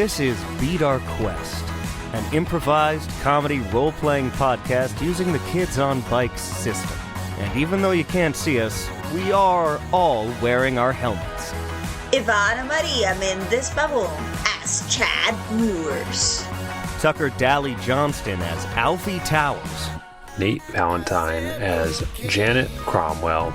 This is Beat Our Quest, an improvised comedy role-playing podcast using the Kids on Bikes system. And even though you can't see us, we are all wearing our helmets. Ivana Maria Mendez as Chad Brewers. Tucker Daly Johnston as Alfie Towers. Nate Valentine as Janet Cromwell.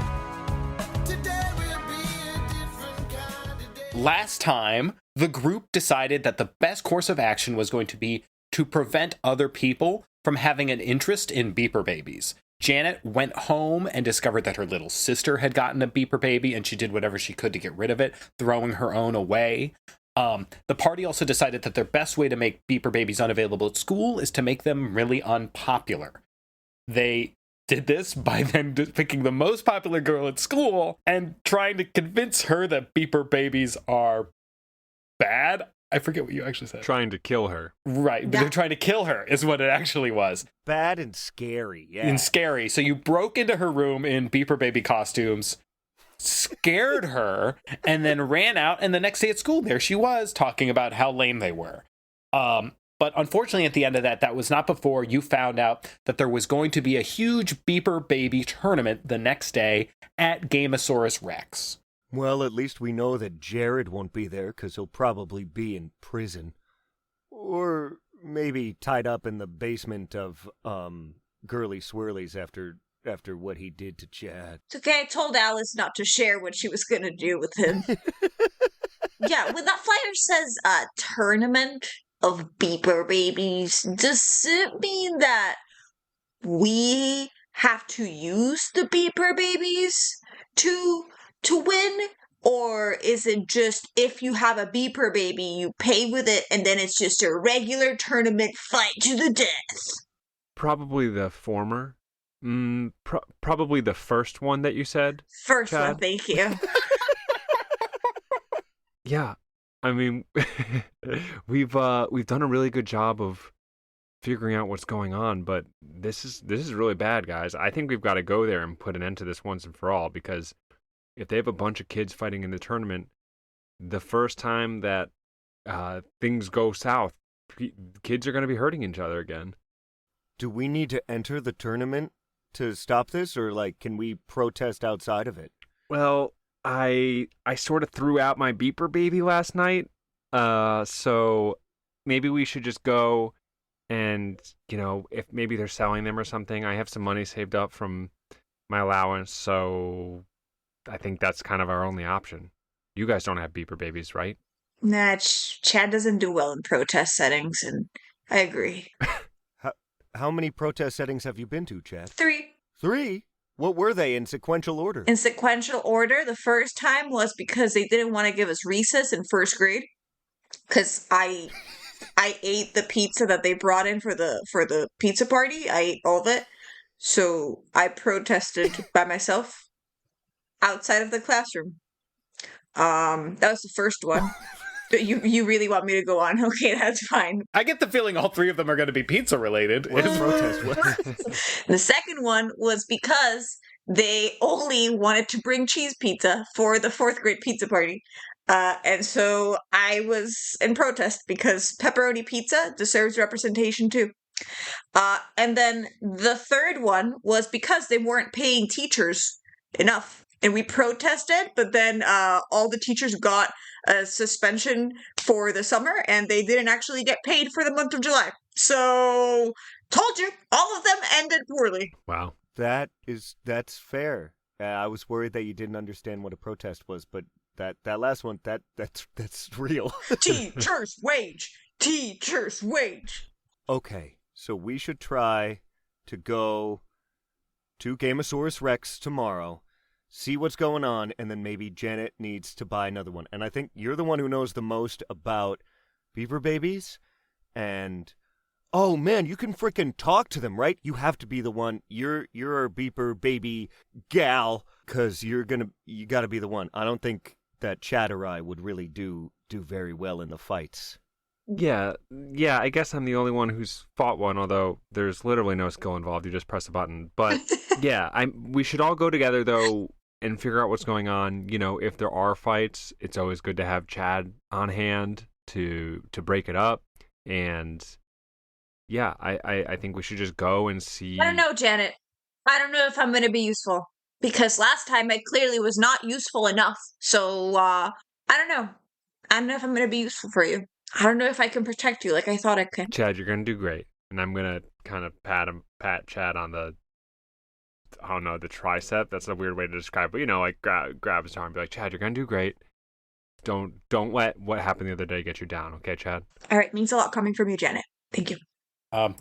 Last time, the group decided that the best course of action was going to be to prevent other people from having an interest in beeper babies. Janet went home and discovered that her little sister had gotten a beeper baby, and she did whatever she could to get rid of it, throwing her own away. The party also decided that their best way to make beeper babies unavailable at school is to make them really unpopular. They did this by then picking the most popular girl at school and trying to convince her that beeper babies are bad. I forget what you actually said. Trying to kill her. Right, but they're trying to kill her is what it actually was. Bad and scary, yeah. And scary. So you broke into her room in beeper baby costumes, scared her, and then ran out, and the next day at school, there she was, talking about how lame they were. But unfortunately, at the end of that was not before you found out that there was going to be a huge beeper baby tournament the next day at Gamosaurus Rex. Well, at least we know that Jared won't be there, because he'll probably be in prison. Or maybe tied up in the basement of, Girly Swirlies after what he did to Chad. It's okay, I told Alice not to share what she was going to do with him. Yeah, when that flyer says, tournament of beeper babies, does it mean that we have to use the beeper babies to win? Or is it just if you have a beeper baby, you pay with it and then it's just a regular tournament fight to the death? Probably the former. Probably the first one that you said. First Chad. one, thank you. Yeah. I mean, we've done a really good job of figuring out what's going on, but this is really bad, guys. I think we've got to go there and put an end to this once and for all, because if they have a bunch of kids fighting in the tournament, the first time that things go south, kids are going to be hurting each other again. Do we need to enter the tournament to stop this, or, can we protest outside of it? Well, I sort of threw out my beeper baby last night, so maybe we should just go and, if maybe they're selling them or something. I have some money saved up from my allowance, so I think that's kind of our only option. You guys don't have beeper babies, right? Nah, Chad doesn't do well in protest settings, and I agree. How many protest settings have you been to, Chad? 3. 3? What were they in sequential order? In sequential order, the first time was because they didn't want to give us recess in first grade. Because I ate the pizza that they brought in for the pizza party. I ate all of it. So I protested by myself outside of the classroom. That was the first one. But you really want me to go on? Okay, that's fine. I get the feeling all three of them are going to be pizza related. What protest was? The second one was because they only wanted to bring cheese pizza for the 4th grade pizza party. And so I was in protest because pepperoni pizza deserves representation too. And then the third one was because they weren't paying teachers enough. And we protested, but then all the teachers got a suspension for the summer, and they didn't actually get paid for the month of July. So, told you, all of them ended poorly. Wow. That's fair. I was worried that you didn't understand what a protest was, but that last one, that's real. Teacher's wage! Teacher's wage! Okay, so we should try to go to Gamosaurus Rex tomorrow, see what's going on, and then maybe Janet needs to buy another one. And I think you're the one who knows the most about beaver babies. And, oh man, you can freaking talk to them, right? You have to be the one. You're a beeper baby gal, because you got to be the one. I don't think that Chad or I would really do very well in the fights. Yeah, I guess I'm the only one who's fought one, although there's literally no skill involved. You just press a button. But yeah, we should all go together, though, and figure out what's going on. If there are fights, it's always good to have Chad on hand to break it up. And yeah, I think we should just go and see. I don't know, Janet. I don't know if I'm going to be useful because last time I clearly was not useful enough. So I don't know. I don't know if I'm going to be useful for you. I don't know if I can protect you like I thought I could. Chad, you're gonna do great, and I'm gonna kind of pat Chad on the, I don't know, the tricep. That's a weird way to describe it, but like grab his arm and be like, Chad, you're gonna do great. Don't let what happened the other day get you down, okay, Chad? All right, means a lot coming from you, Janet. Thank you.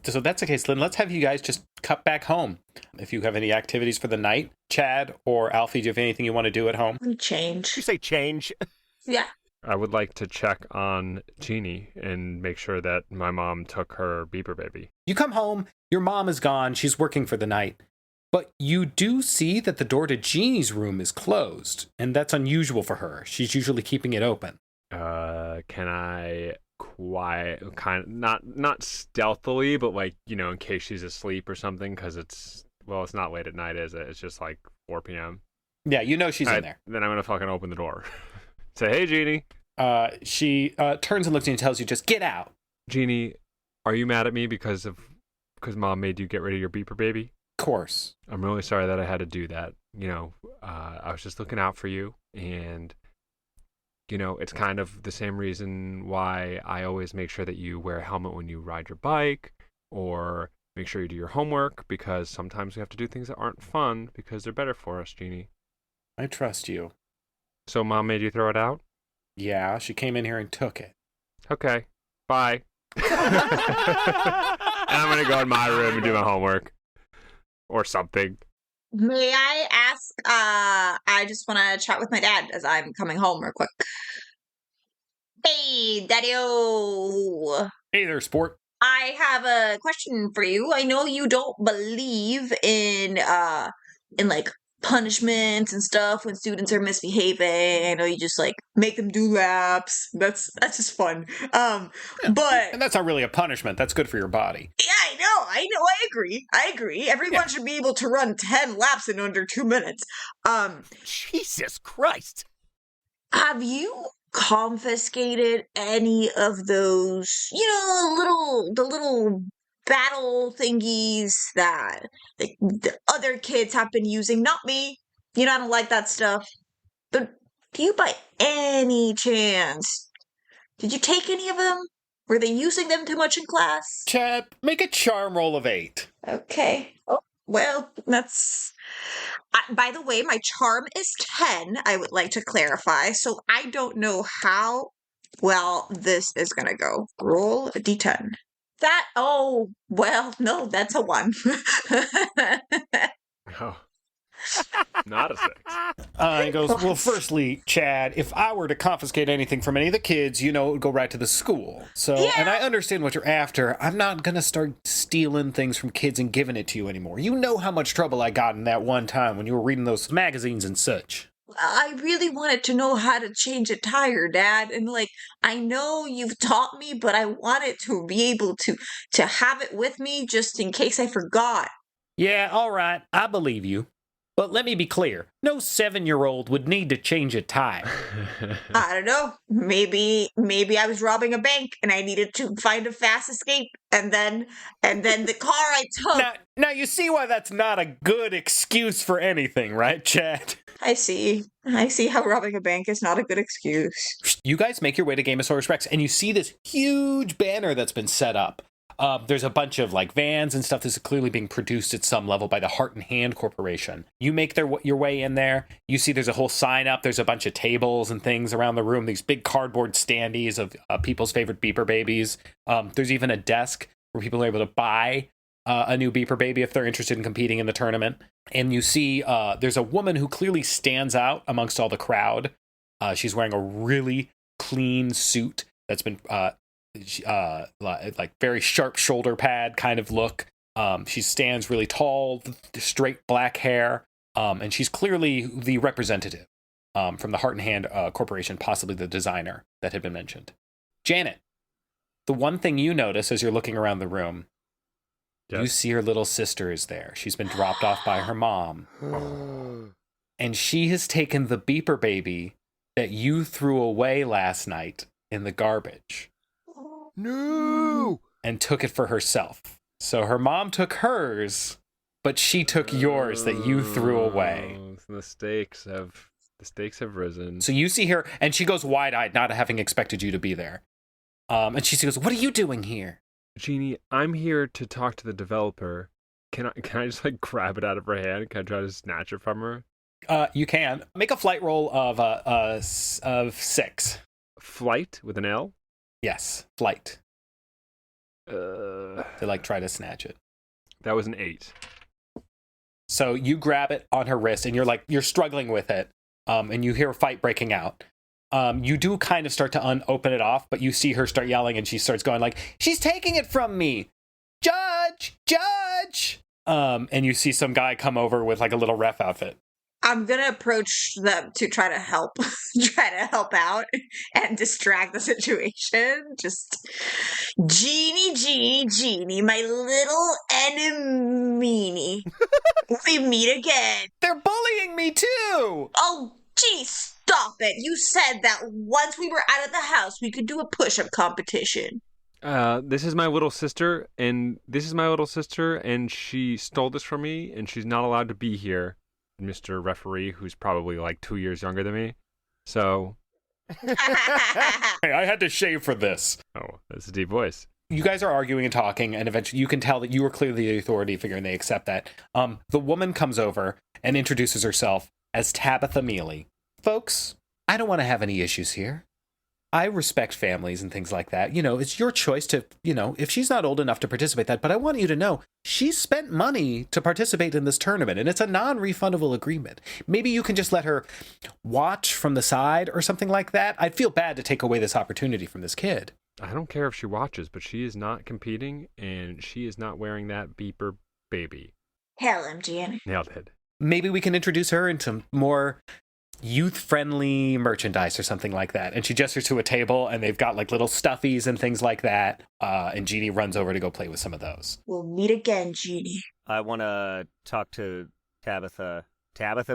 So that's the case, Lynn. Let's have you guys just cut back home. If you have any activities for the night, Chad or Alfie, do you have anything you want to do at home? Change. You say change? Yeah. I would like to check on Jeannie and make sure that my mom took her beeper baby. You come home, your mom is gone, she's working for the night. But you do see that the door to Jeannie's room is closed, and that's unusual for her. She's usually keeping it open. Can I not stealthily, but in case she's asleep or something, because it's not late at night, is it? It's just like 4 p.m. Yeah, she's in there. Then I'm gonna fucking open the door. Say, hey, Jeannie. She turns and looks at you and tells you, just get out. Jeannie, are you mad at me because Mom made you get rid of your beeper baby? Of course. I'm really sorry that I had to do that. I was just looking out for you, and it's kind of the same reason why I always make sure that you wear a helmet when you ride your bike, or make sure you do your homework, because sometimes we have to do things that aren't fun because they're better for us, Jeannie. I trust you. So Mom made you throw it out? Yeah, she came in here and took it. Okay, bye. And I'm going to go in my room and do my homework. Or something. May I ask, I just want to chat with my dad as I'm coming home real quick. Hey, Daddy-o! Hey there, sport. I have a question for you. I know you don't believe in like punishments and stuff when students are misbehaving. I know you just make them do laps. That's just fun. But and that's not really a punishment. That's good for your body. yeah, I agree. Everyone should be able to run 10 laps in under 2 minutes. Jesus Christ. Have you confiscated any of those, the little battle thingies that the other kids have been using? Not me. I don't like that stuff. But do you by any chance, did you take any of them? Were they using them too much in class? Chad, make a charm roll of 8. Okay. Oh, well, that's... by the way, my charm is 10, I would like to clarify, so I don't know how well this is going to go. Roll a d10. No, that's a 1. Oh. Not a 6. He goes, well, firstly, Chad, if I were to confiscate anything from any of the kids, it would go right to the school. So, Yeah. And I understand what you're after. I'm not going to start stealing things from kids and giving it to you anymore. You know how much trouble I got in that one time when you were reading those magazines and such. I really wanted to know how to change a tire, Dad, and I know you've taught me, but I wanted to be able to have it with me just in case I forgot. Yeah, all right, I believe you. But let me be clear, no 7-year-old would need to change a tire. I don't know. Maybe I was robbing a bank and I needed to find a fast escape, and then the car I took. Now you see why that's not a good excuse for anything, right, Chad? I see how robbing a bank is not a good excuse. You guys make your way to Gamosaurus Rex, and you see this huge banner that's been set up. There's a bunch of vans and stuff that's clearly being produced at some level by the Heart and Hand Corporation. You make your way in there. You see there's a whole sign up. There's a bunch of tables and things around the room. These big cardboard standees of people's favorite beeper babies. There's even a desk where people are able to buy a new beeper baby if they're interested in competing in the tournament. And you see there's a woman who clearly stands out amongst all the crowd. She's wearing a really clean suit that's been very sharp shoulder pad kind of look. She stands really tall, straight black hair, and she's clearly the representative from the Heart and Hand Corporation, possibly the designer that had been mentioned. Janet, the one thing you notice as you're looking around the room, Yes. you see her little sister is there. She's been dropped off by her mom. And she has taken the beeper baby that you threw away last night in the garbage No! and took it for herself. So her mom took hers, but she took yours that you threw away. Oh, the stakes have risen. So you see her, and she goes wide-eyed, not having expected you to be there. And she goes, "What are you doing here?" Jeannie, I'm here to talk to the developer. Can I just like grab it out of her hand? Can I try to snatch it from her? You can make a flight roll of 6. Flight with an L? Yes, flight. Uh, To like try to snatch it. that was an 8. So you grab it on her wrist, and you're struggling with it. And you hear a fight breaking out. You do kind of start to open it off, but you see her start yelling, and she starts going like, "She's taking it from me! Judge! Judge!" And you see some guy come over with like a little ref outfit. I'm gonna approach them to try to help, try to help out and distract the situation. Just Genie, my little enemy. We meet again. They're bullying me too! Oh, gee, stop it! You said that once we were out of the house, we could do a push-up competition. This is my little sister, and she stole this from me, and she's not allowed to be here, Mr. Referee, who's probably like 2 years younger than me. So, Hey, I had to shave for this. oh, that's a deep voice. You guys are arguing and talking, and eventually you can tell that you are clearly the authority figure, and they accept that. The woman comes over and introduces herself as Tabitha Mealy. Folks, I don't want to have any issues here. I respect families and things like that. You know, it's your choice to, if she's not old enough to participate but I want you to know she's spent money to participate in this tournament, and it's a non-refundable agreement. Maybe you can just let her watch from the side or something like that. I'd feel bad to take away this opportunity from this kid. I don't care if she watches, but she is not competing, and she is not wearing that beeper baby. Hell, MGN. Nailed it. Maybe we can introduce her into more youth-friendly merchandise or something like that. And she gestures to a table, and they've got like little stuffies and things like that. And Jeannie runs over to go play with some of those. We'll meet again, Genie. I want to talk to Tabitha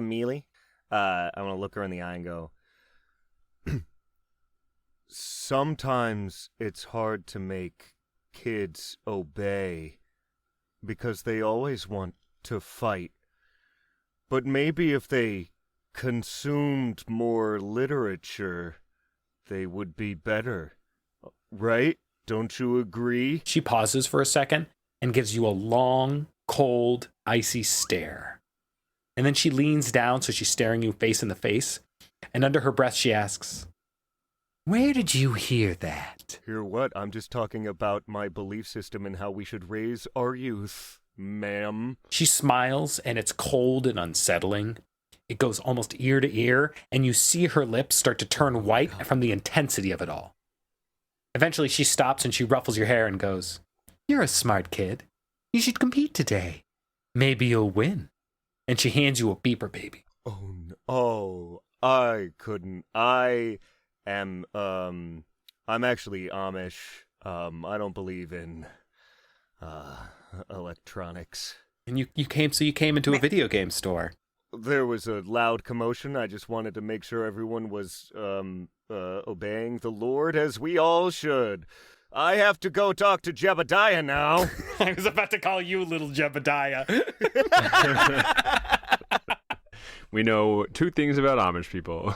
Mealy. I want to look her in the eye and go, sometimes it's hard to make kids obey because they always want to fight. But maybe if they consumed more literature, they would be better. Right? Don't you agree? She pauses for a second and gives you a long, cold, icy stare. And then she leans down so she's staring you face in the face. And under her breath, she asks, "Where did you hear that?" Hear what? I'm just talking about my belief system and how we should raise our youth, ma'am. She smiles, and it's cold and unsettling. It goes almost ear to ear, and you see her lips start to turn white from the intensity of it all. Eventually, she stops and she ruffles your hair and goes, "You're a smart kid. You should compete today. Maybe you'll win." And she hands you a beeper baby. Oh, no. Oh, I couldn't. I'm actually Amish. I don't believe in, electronics. And you came into a video game store. There was a loud commotion. I just wanted to make sure everyone was, obeying the Lord as we all should. I have to go talk to Jebediah now. I was about to call you little Jebediah. We know 2 things about Amish people.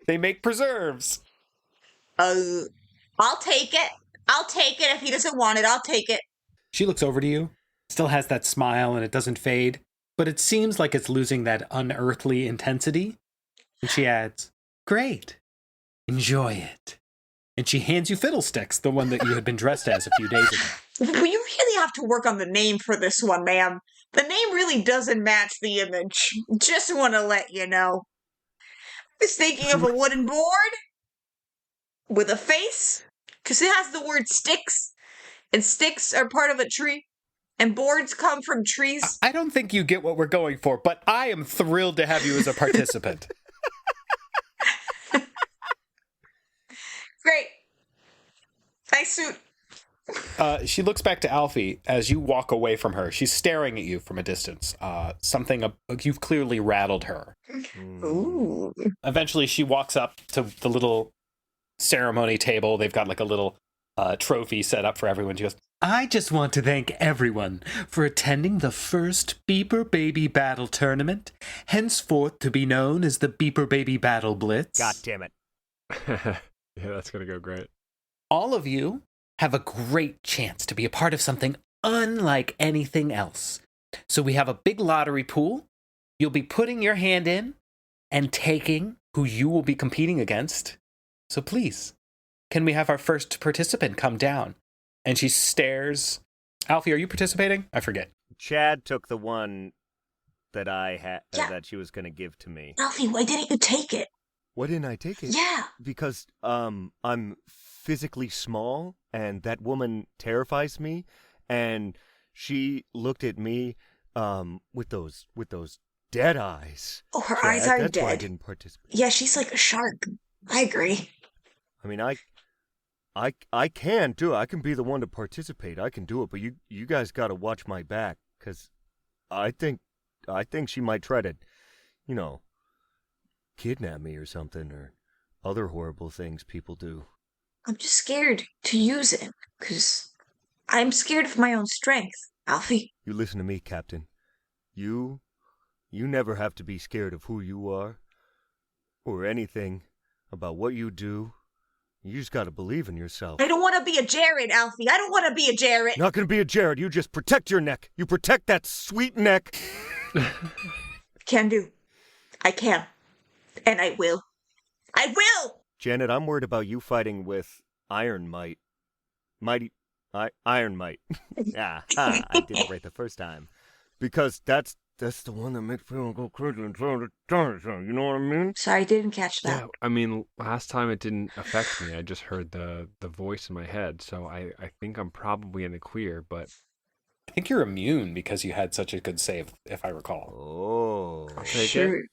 They make preserves. I'll take it. I'll take it. If he doesn't want it, I'll take it. She looks over to you, still has that smile, and it doesn't fade, but it seems like it's losing that unearthly intensity. And she adds, "Great. Enjoy it." And she hands you Fiddlesticks, the one that you had been dressed as a few days ago. We really have to work on the name for this one, ma'am. The name really doesn't match the image. Just want to let you know. I was thinking of a wooden board with a face, because it has the word sticks, and sticks are part of a tree, and boards come from trees. I don't think you get what we're going for, but I am thrilled to have you as a participant. Great. Nice suit. She looks back to Alfie as you walk away from her. She's staring at you from a distance. You've clearly rattled her. Ooh. Eventually, she walks up to the little ceremony table. They've got like a little trophy set up for everyone. She goes, I just want to thank everyone for attending the first Beeper Baby Battle Tournament, henceforth to be known as the Beeper Baby Battle Blitz. God damn it. Yeah, that's going to go great. All of you have a great chance to be a part of something unlike anything else. So we have a big lottery pool. You'll be putting your hand in and taking who you will be competing against. So please, can we have our first participant come down? And she stares. Alfie, are you participating? I forget. Chad took the one that I had Yeah. that she was going to give to me. Alfie, why didn't you take it? Why didn't I take it? Yeah. Because I'm physically small and that woman terrifies me, and she looked at me with those dead eyes. Oh, her Chad, eyes are that's why I dead. didn't participate. Yeah, she's like a shark. I agree. I mean, I can do it. I can be the one to participate. I can do it, but you guys got to watch my back, because I think she might try to, kidnap me or something, or other horrible things people do. I'm just scared to use it, because I'm scared of my own strength, Alfie. You listen to me, Captain. You never have to be scared of who you are or anything about what you do. You just got to believe in yourself. I don't want to be a Jared, Alfie. I don't want to be a Jared. Not going to be a Jared. You just protect your neck. You protect that sweet neck. Can do. I can. And I will. I will! Janet, I'm worried about you fighting with Iron Might. Iron Might. I did it right the first time. Because that's the one that makes people go crazy and try to turn. You know what I mean? Sorry, I didn't catch that. Yeah, I mean, last time it didn't affect me. I just heard the voice in my head, so I think I'm probably in the clear, but... I think you're immune because you had such a good save, if I recall. Oh. I'll take Sure. it.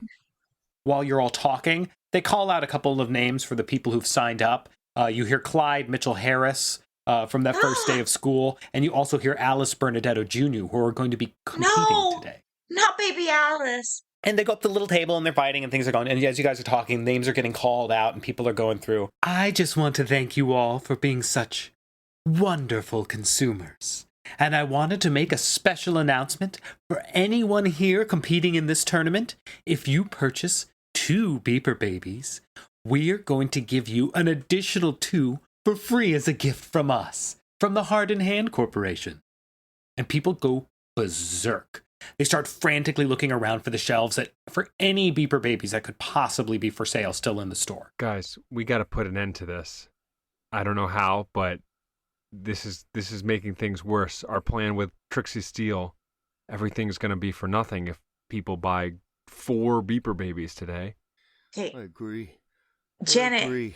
While you're all talking, they call out a couple of names for the people who've signed up. You hear Clyde Mitchell Harris from that first day of school, and you also hear Alice Bernadetto Jr., who are going to be competing today. Not baby Alice. And they go up to the little table and they're fighting and things are going. And as you guys are talking, names are getting called out and people are going through. I just want to thank you all for being such wonderful consumers. And I wanted to make a special announcement for anyone here competing in this tournament. If you purchase 2 Beeper Babies, we're going to give you an additional 2 for free as a gift from us, from the Heart and Hand Corporation. And people go berserk. They start frantically looking around for the shelves for any Beeper Babies that could possibly be for sale still in the store. Guys, we got to put an end to this. I don't know how, but this is making things worse. Our plan with Trixie Steel, everything's going to be for nothing if people buy 4 Beeper Babies today. Hey, I agree. Janet, I agree.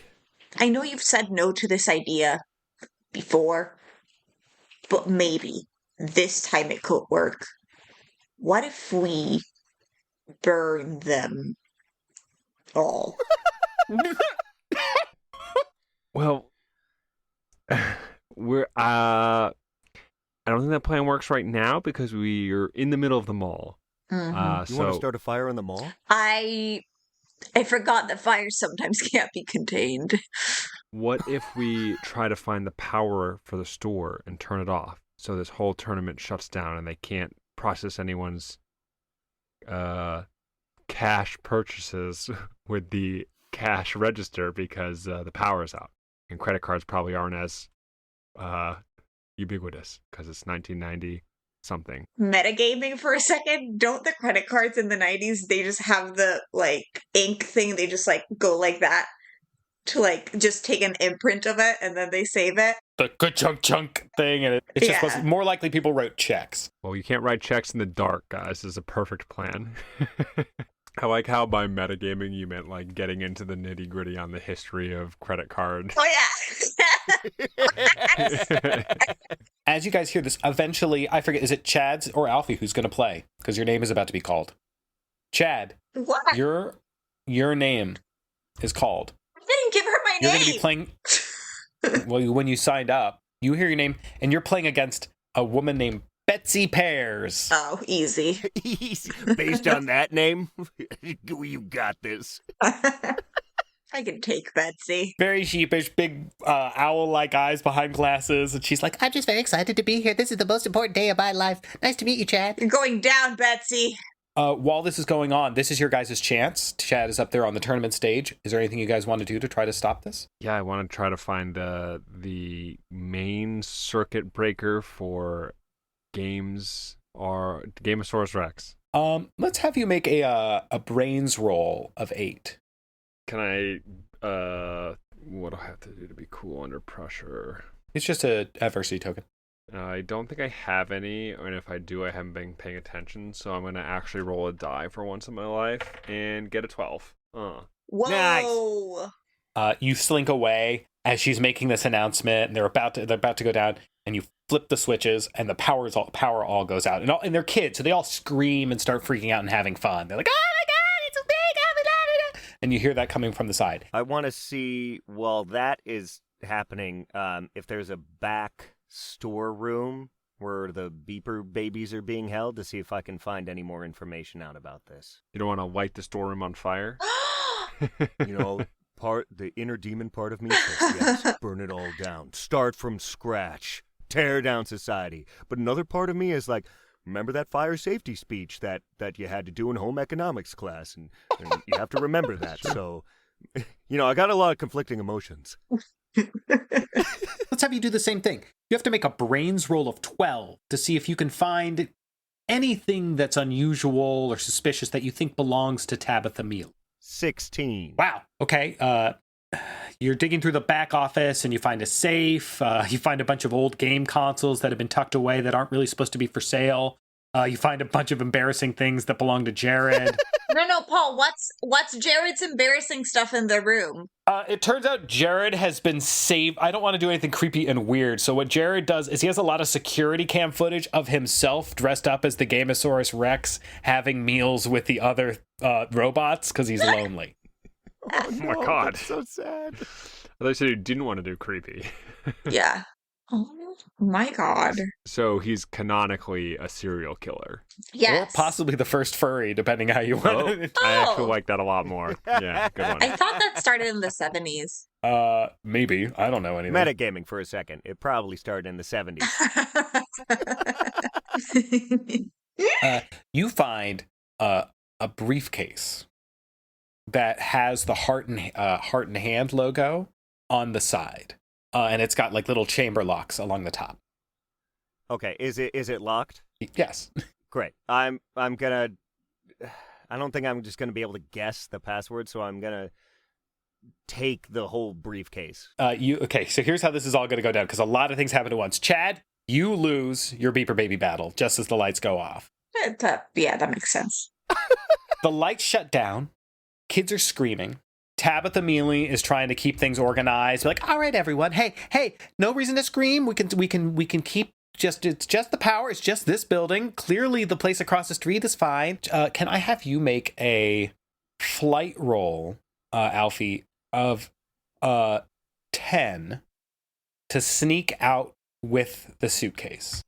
I know you've said no to this idea before, but maybe this time it could work. What if we burn them all? Well, I don't think that plan works right now because we're in the middle of the mall. Mhm. You want to start a fire in the mall? I forgot that fires sometimes can't be contained. What if we try to find the power for the store and turn it off so this whole tournament shuts down and they can't process anyone's cash purchases with the cash register because the power's out, and credit cards probably aren't as ubiquitous because it's 1990 something. Metagaming for a second. Don't the credit cards in the 90s, they just have the ink thing, they just go like that to just take an imprint of it and then they save it. The good chunk thing, and it's just Yeah. more likely people wrote checks. Well, you can't write checks in the dark, guys. This is a perfect plan. I like how by metagaming you meant getting into the nitty gritty on the history of credit cards. Oh yeah. As you guys hear this, eventually, I forget, is it Chad's or Alfie who's going to play? Because your name is about to be called. Chad, What? your name is called. I didn't give her my You're name. going to be playing. Well, when you signed up, You hear your name, and you're playing against a woman named Betsy Pears. Oh, easy. Easy. Based on that name, you got this. I can take Betsy. Very sheepish, big owl-like eyes behind glasses, and she's like, I'm just very excited to be here. This is the most important day of my life. Nice to meet you, Chad. You're going down, Betsy. while this is going on, this is your guys' chance. Chad is up there on the tournament stage. Is there anything you guys want to do to try to stop this? Yeah, I want to try to find the main circuit breaker for games or Gamosaurus Rex. Let's have you make a brains roll of 8. Can I, what do I have to do to be cool under pressure? It's just a adversity token. I don't think I have any, and if I do, I haven't been paying attention, so I'm going to actually roll a die for once in my life and get a 12. Whoa! Nice. You slink away as she's making this announcement, and they're about to go down, and you flip the switches, and the power all goes out. And they're kids, so they all scream and start freaking out and having fun. They're like, "Oh my god, it's so big!" And you hear that coming from the side. I want to see, while that is happening, if there's a back storeroom where the beeper babies are being held, to see if I can find any more information out about this. You don't want to light the storeroom on fire? You know, the inner demon part of me says, yes, burn it all down. Start from scratch. Tear down society. But another part of me is like, remember that fire safety speech that you had to do in home economics class? And you have to remember that. So, you know, I got a lot of conflicting emotions. Let's have you do the same thing. You have to make a brains roll of 12 to see if you can find anything that's unusual or suspicious that you think belongs to Tabitha Meal. 16. Wow. Okay. You're digging through the back office and you find a safe. You find a bunch of old game consoles that have been tucked away that aren't really supposed to be for sale. You find a bunch of embarrassing things that belong to Jared. No, Paul. What's Jared's embarrassing stuff in the room? It turns out Jared has been saved. I don't want to do anything creepy and weird. So what Jared does is he has a lot of security cam footage of himself dressed up as the Gamosaurus Rex having meals with the other robots because he's lonely. Oh my god. That's so sad. I thought you said you didn't want to do creepy. Yeah. Oh my god. So he's canonically a serial killer. Yes. Or possibly the first furry, depending how you want it. I actually Oh. like that a lot more. Yeah, good one. I thought that started in the 70s. Maybe. I don't know anything. Metagaming for a second. It probably started in the 70s. You find a briefcase that has the heart and hand logo on the side. And it's got like little chamber locks along the top. Okay, is it locked? Yes. Great. I don't think I'm just gonna be able to guess the password, so I'm gonna take the whole briefcase. Okay, so here's how this is all going to go down, because a lot of things happen at once. Chad, you lose your beeper baby battle just as the lights go off. Yeah, that makes sense. The lights shut down. Kids are screaming. Tabitha Mealy is trying to keep things organized. Like, all right, everyone. Hey, no reason to scream. We can keep it's just the power. It's just this building. Clearly, the place across the street is fine. Can I have you make a flight roll, Alfie, of 10 to sneak out with the suitcase?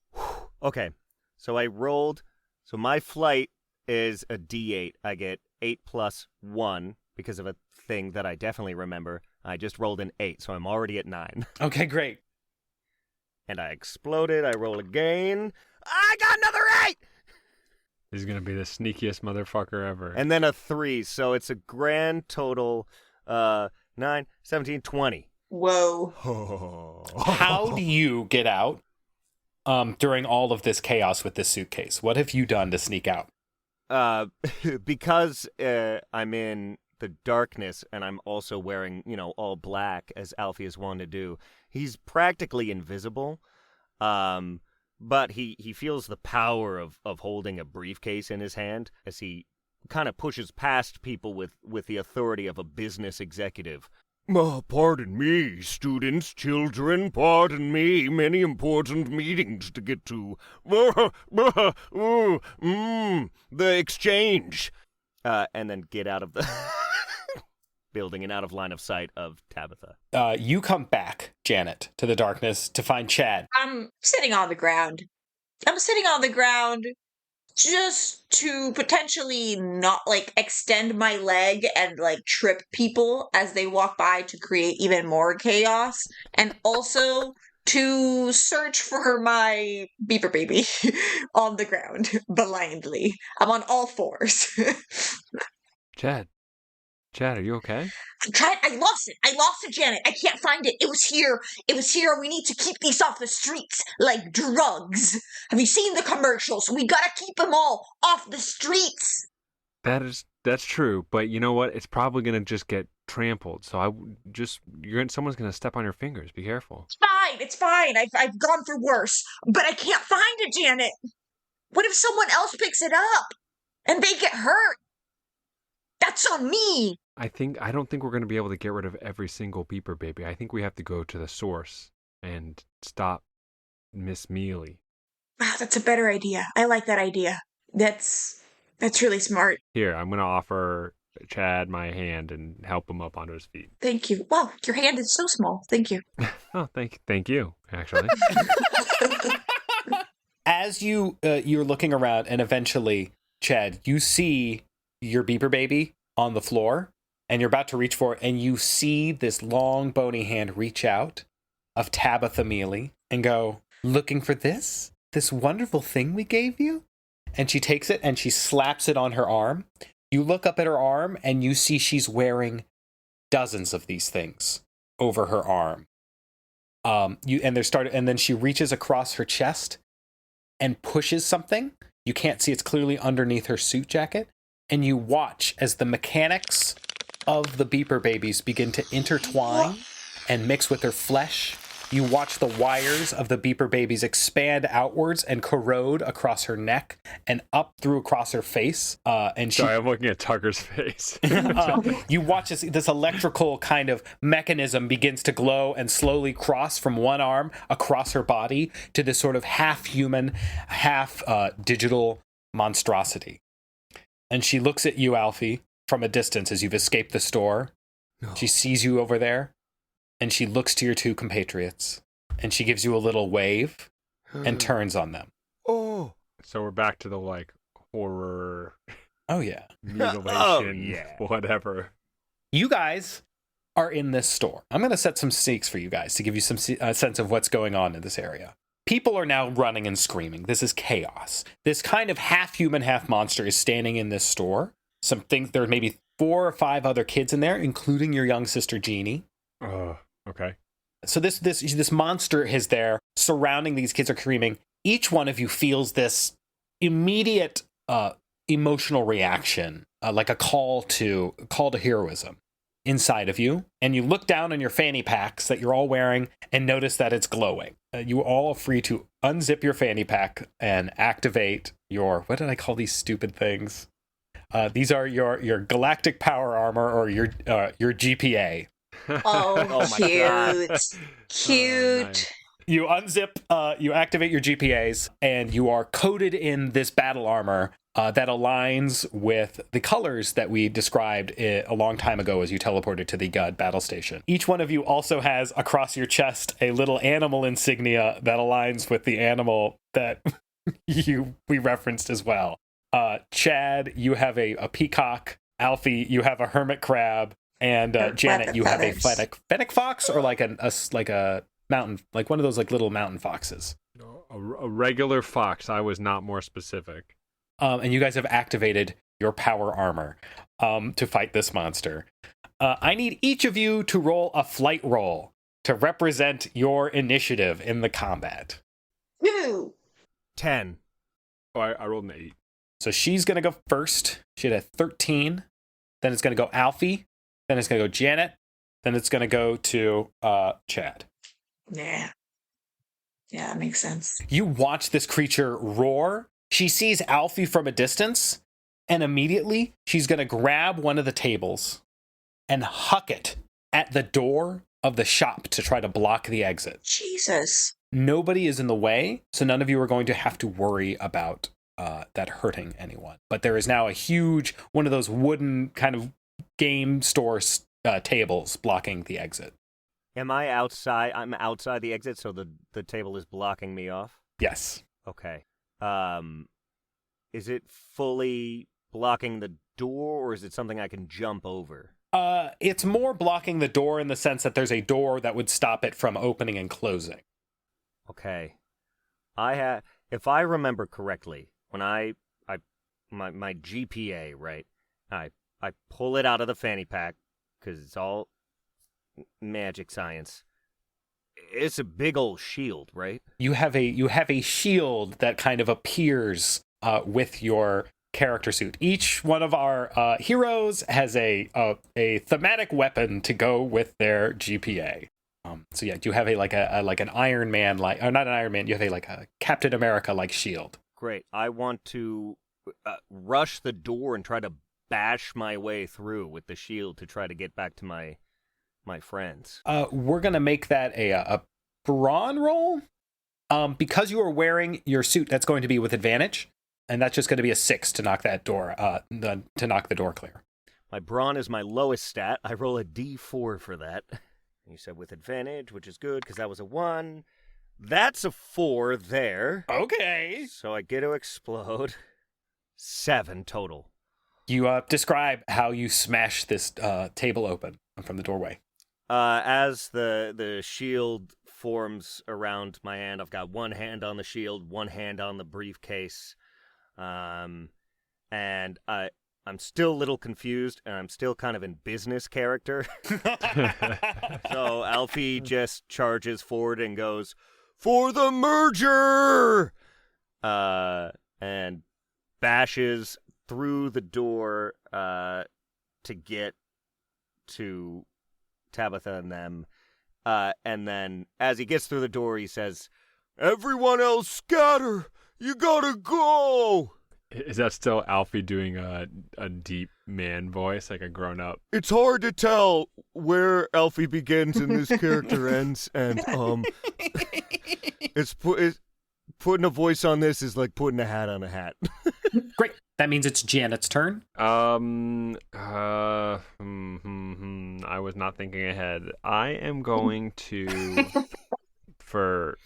Okay, so I rolled. So my flight is a D8. I get 8 plus 1 because of a thing that I definitely remember. I just rolled an 8, so I'm already at 9. Okay, great. And I exploded. I roll again. I got another 8! He's going to be the sneakiest motherfucker ever. And then a 3, so it's a grand total 9, 17, 20. Whoa. How do you get out during all of this chaos with this suitcase? What have you done to sneak out? Because I'm in the darkness and I'm also wearing, all black, as Alfie is wont to do, he's practically invisible. But he feels the power of holding a briefcase in his hand as he kind of pushes past people with the authority of a business executive. Pardon me, students, children, pardon me, many important meetings to get to. The exchange. And then get out of the... building and out of line of sight of Tabitha. You come back, Janet, to the darkness to find Chad. I'm sitting on the ground. I'm sitting on the ground just to potentially not extend my leg and trip people as they walk by to create even more chaos, and also to search for my beeper baby on the ground blindly. I'm on all fours. Chad, are you okay? I lost it. I lost it, Janet. I can't find it. It was here. We need to keep these off the streets like drugs. Have you seen the commercials? We gotta keep them all off the streets. That's true, but you know what? It's probably gonna just get trampled. So someone's gonna step on your fingers. Be careful. It's fine. I've gone for worse, but I can't find it, Janet. What if someone else picks it up and they get hurt? That's on me. I don't think we're going to be able to get rid of every single beeper baby. I think we have to go to the source and stop Miss Mealy. Wow, that's a better idea. I like that idea. That's really smart. Here, I'm going to offer Chad my hand and help him up onto his feet. Thank you. Wow, your hand is so small. Thank you. Oh, thank you, actually. As you're looking around, and eventually, Chad, you see your beeper baby on the floor, and you're about to reach for it, and you see this long, bony hand reach out of Tabitha Mealy and go, "Looking for this wonderful thing we gave you?" And she takes it and she slaps it on her arm. You look up at her arm and you see she's wearing dozens of these things over her arm. And then she reaches across her chest and pushes something. You can't see, it's clearly underneath her suit jacket. And you watch as the mechanics of the beeper babies begin to intertwine and mix with her flesh. You watch the wires of the beeper babies expand outwards and corrode across her neck and up through across her face. Sorry, I'm looking at Tucker's face. You watch this electrical kind of mechanism begins to glow and slowly cross from one arm across her body to this sort of half-human, half-digital monstrosity. And she looks at you, Alfie, from a distance as you've escaped the store. No. She sees you over there, and she looks to your two compatriots, and she gives you a little wave and turns on them. Oh. So we're back to the, horror... Oh, yeah. Mutilation, whatever. You guys are in this store. I'm going to set some stakes for you guys to give you some sense of what's going on in this area. People are now running and screaming. This is chaos. This kind of half-human, half-monster is standing in this store. There are maybe 4 or 5 other kids in there, including your young sister, Jeannie. Okay. So this monster is there, surrounding these kids are screaming. Each one of you feels this immediate emotional reaction, like a call to heroism inside of you. And you look down on your fanny packs that you're all wearing and notice that it's glowing. You all are free to unzip your fanny pack and activate your, what did I call these stupid things? These are your galactic power armor or your GPA. Oh, cute. Cute. Nice. You unzip, you activate your GPAs, and you are coated in this battle armor that aligns with the colors that we described a long time ago as you teleported to the battle station. Each one of you also has across your chest a little animal insignia that aligns with the animal that we referenced as well. Chad, you have a peacock. Alfie, you have a hermit crab. And Janet, you have a fennec fox, or like a mountain, like one of those little mountain foxes. A regular fox. I was not more specific. And you guys have activated your power armor to fight this monster. I need each of you to roll a flight roll to represent your initiative in the combat. 2. 10. Oh, I rolled an 8. So she's going to go first. She had a 13. Then it's going to go Alfie. Then it's going to go Janet. Then it's going to go to Chad. Yeah, that makes sense. You watch this creature roar. She sees Alfie from a distance, and immediately she's going to grab one of the tables and huck it at the door of the shop to try to block the exit. Jesus. Nobody is in the way, so none of you are going to have to worry about that hurting anyone. But there is now a huge, one of those wooden kind of game store tables blocking the exit. Am I outside? I'm outside the exit, so the table is blocking me off? Yes. Okay. Is it fully blocking the door, or is it something I can jump over? It's more blocking the door in the sense that there's a door that would stop it from opening and closing. Okay. If I remember correctly, when my GPA, right? I pull it out of the fanny pack because it's all magic science. It's a big old shield, right? You have a shield that kind of appears with your character suit. Each one of our heroes has a thematic weapon to go with their GPA. So yeah, you have an Iron Man or not an Iron Man. You have a Captain America like shield. Great. I want to rush the door and try to bash my way through with the shield to try to get back to my friends. We're gonna make that a brawn roll. Because you are wearing your suit, that's going to be with advantage, and that's just going to be a 6 to knock that door to knock the door clear. My brawn is my lowest stat. I roll a D4 for that. You said with advantage, which is good because that was a 1. That's a 4 there. Okay. So I get to explode. 7 total. You describe how you smash this table open from the doorway. As the shield forms around my hand, I've got one hand on the shield, one hand on the briefcase, and I'm still a little confused, and I'm still kind of in business character. So Alfie just charges forward and goes, "For the merger!" And bashes through the door to get to Tabitha and them. And then as he gets through the door, he says, "Everyone else scatter! You gotta go!" Is that still Alfie doing a deep man voice, like a grown-up? It's hard to tell where Alfie begins and this character ends, and it's putting a voice on this is like putting a hat on a hat. Great. That means it's Janet's turn. I was not thinking ahead. I am going to, for,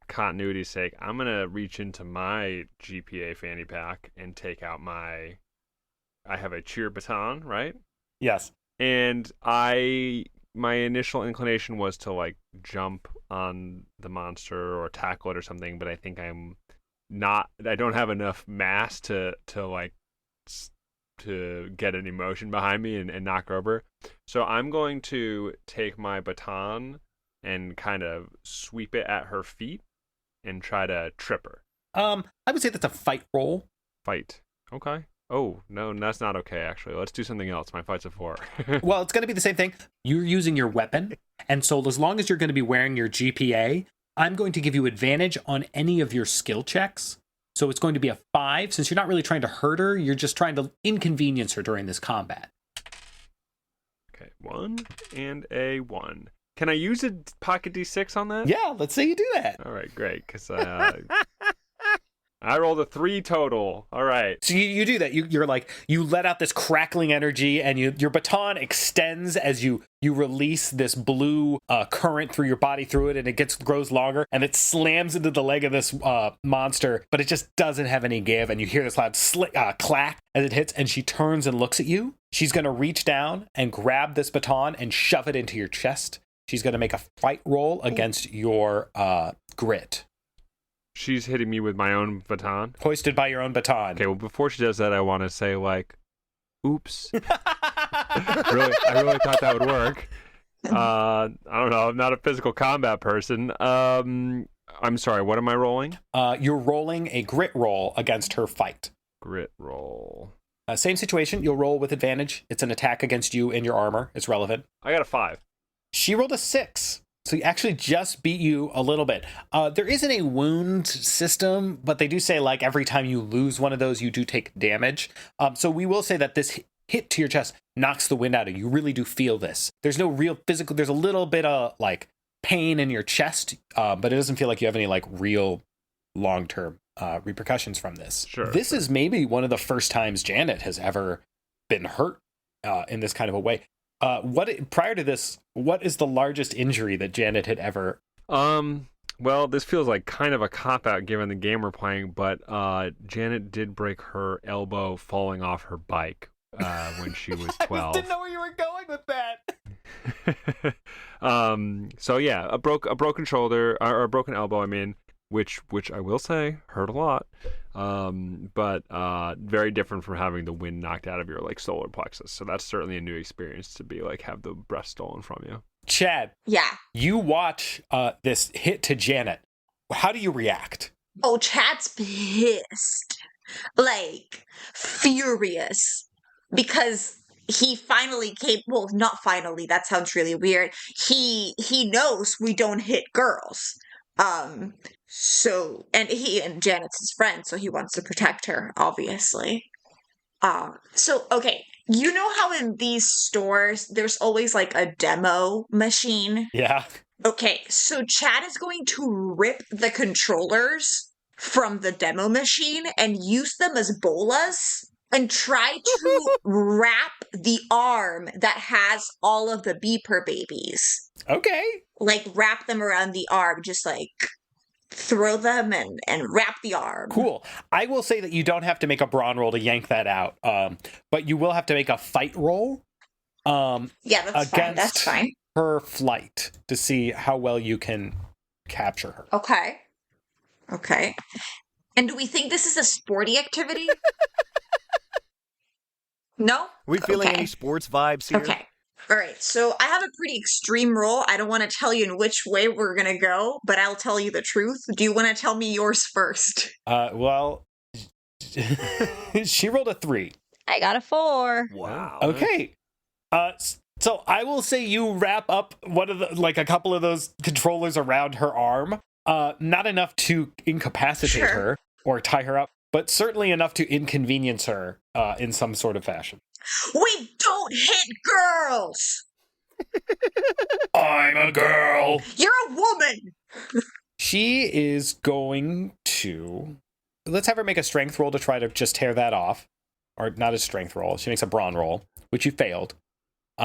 continuity's sake, I'm going to reach into my GPA fanny pack and take out I have a cheer baton, right? Yes. And my initial inclination was to jump on the monster or tackle it or something, but I think I don't have enough mass to get an emotion behind me and knock her over. So I'm going to take my baton and kind of sweep it at her feet and try to trip her. I would say that's a fight roll. Fight. Okay. Oh, no, that's not okay, actually. Let's do something else. My fight's a 4. Well, it's going to be the same thing. You're using your weapon, and so as long as you're going to be wearing your GPA, I'm going to give you advantage on any of your skill checks. So it's going to be a 5. Since you're not really trying to hurt her, you're just trying to inconvenience her during this combat. Okay, 1 and a 1. Can I use a pocket D6 on that? Yeah, let's say you do that. All right, great, because I rolled a 3 total. All right. So you do that. You let out this crackling energy, and your baton extends as you release this blue current through your body through it, and it grows longer, and it slams into the leg of this monster, but it just doesn't have any give, and you hear this loud clack as it hits, and she turns and looks at you. She's going to reach down and grab this baton and shove it into your chest. She's going to make a fight roll against your grit. She's hitting me with my own baton. Hoisted by your own baton. Okay, well, before she does that, I want to say, oops. I really thought that would work. I don't know. I'm not a physical combat person. I'm sorry. What am I rolling? You're rolling a grit roll against her fight. Grit roll. Same situation. You'll roll with advantage. It's an attack against you in your armor. It's relevant. I got a 5. She rolled a 6. So he actually just beat you a little bit. There isn't a wound system, but they do say every time you lose one of those, you do take damage. So we will say that this hit to your chest knocks the wind out of you. You really do feel this. There's no real physical, there's a little bit of pain in your chest, but it doesn't feel like you have any real long-term repercussions from this. Sure. This is maybe one of the first times Janet has ever been hurt in this kind of a way. Prior to this, what is the largest injury that Janet had ever? Well, this feels like kind of a cop-out given the game we're playing, but Janet did break her elbow falling off her bike when she was 12. I didn't know where you were going with that. So yeah, a broken shoulder or a broken elbow, I mean, which I will say hurt a lot. But very different from having the wind knocked out of your like solar plexus. So that's certainly a new experience to be like have the breast stolen from you. Chad, Yeah. you watch this hit to Janet. How do you react? Oh, Chad's pissed. Like, furious. Because he finally came, well, not finally, that sounds really weird. He knows we don't hit girls. So, and Janet's his friend, so he wants to protect her, obviously. So, okay, you know how in these stores, there's always like a demo machine? Yeah. Okay, so Chad is going to rip the controllers from the demo machine and use them as bolas and try to wrap the arm that has all of the beeper babies. Okay. Like, wrap them around the arm, just like throw them and wrap the arm. Cool. I will say that you don't have to make a brawn roll to yank that out, but you will have to make a fight roll. Yeah, that's fine. That's fine. Her flight to see how well you can capture her. Okay. And do we think this is a sporty activity? No? We feeling Okay. any sports vibes here? Okay. All right. So I have a pretty extreme roll. I don't want to tell you in which way we're going to go, but I'll tell you the truth. Do you want to tell me yours first? Well, she rolled a 3. I got a 4. Wow. Okay. So I will say you wrap up a couple of those controllers around her arm. Not enough to incapacitate her or tie her up, but certainly enough to inconvenience her in some sort of fashion. We don't hit girls! I'm a girl. You're a woman! She is going to... Let's have her make a strength roll to try to just tear that off. Or not a strength roll. She makes a brawn roll, which you failed.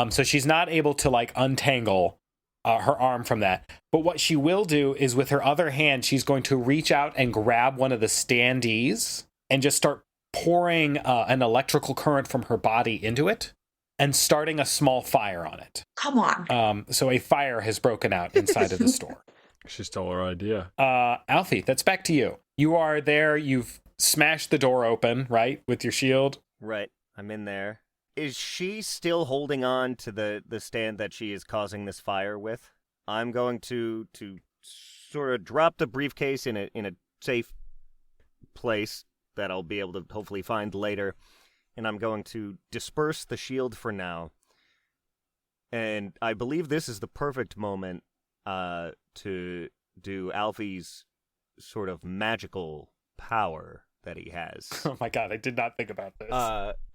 So she's not able to, like, untangle her arm from that. But what she will do is with her other hand, she's going to reach out and grab one of the standees and just start pouring an electrical current from her body into it and starting a small fire on it. Come on. So a fire has broken out inside of the store. She stole her idea. Alfie, that's back to you. You are there. You've smashed the door open, right, with your shield? Right. I'm in there. Is she still holding on to the stand that she is causing this fire with? I'm going to sort of drop the briefcase in a safe place that I'll be able to hopefully find later, and I'm going to disperse the shield for now. And I believe this is the perfect moment to do Alfie's sort of magical power that he has. Oh my god, I did not think about this.